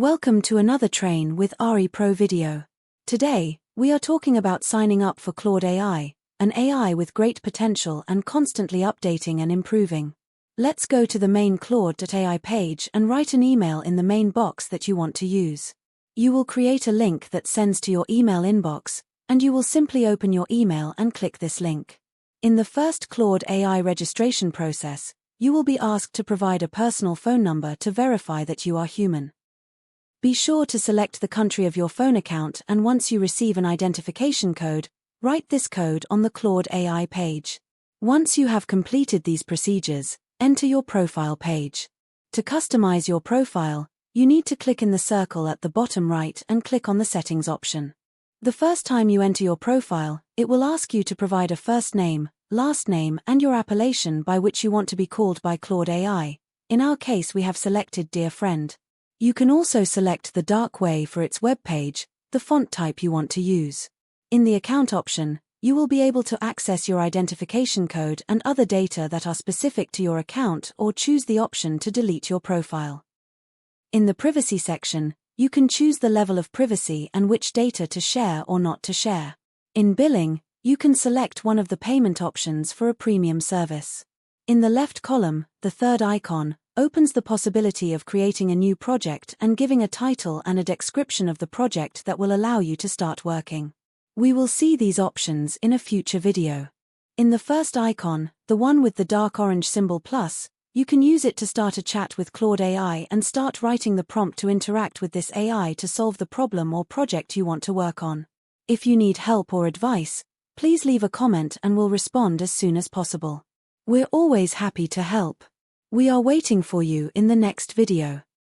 Welcome to another Train with RE Pro video. Today, we are talking about signing up for Claude AI, an AI with great potential and constantly updating and improving. Let's go to the main Claude AI page and write an email in the main box that you want to use. You will create a link that sends to your email inbox, and you will simply open your email and click this link. In the first Claude AI registration process, you will be asked to provide a personal phone number to verify that you are human. Be sure to select the country of your phone account, and once you receive an identification code, write this code on the Claude AI page. Once you have completed these procedures, enter your profile page. To customize your profile, you need to click in the circle at the bottom right and click on the Settings option. The first time you enter your profile, it will ask you to provide a first name, last name, and your appellation by which you want to be called by Claude AI. In our case, we have selected Dear Friend. You can also select the dark way for its web page, the font type you want to use. In the Account option, you will be able to access your identification code and other data that are specific to your account, or choose the option to delete your profile. In the Privacy section, you can choose the level of privacy and which data to share or not to share. In Billing, you can select one of the payment options for a premium service. In the left column, the third icon opens the possibility of creating a new project and giving a title and a description of the project that will allow you to start working. We will see these options in a future video. In the first icon, the one with the dark orange symbol plus, you can use it to start a chat with Claude AI and start writing the prompt to interact with this AI to solve the problem or project you want to work on. If you need help or advice, please leave a comment and we'll respond as soon as possible. We're always happy to help. We are waiting for you in the next video.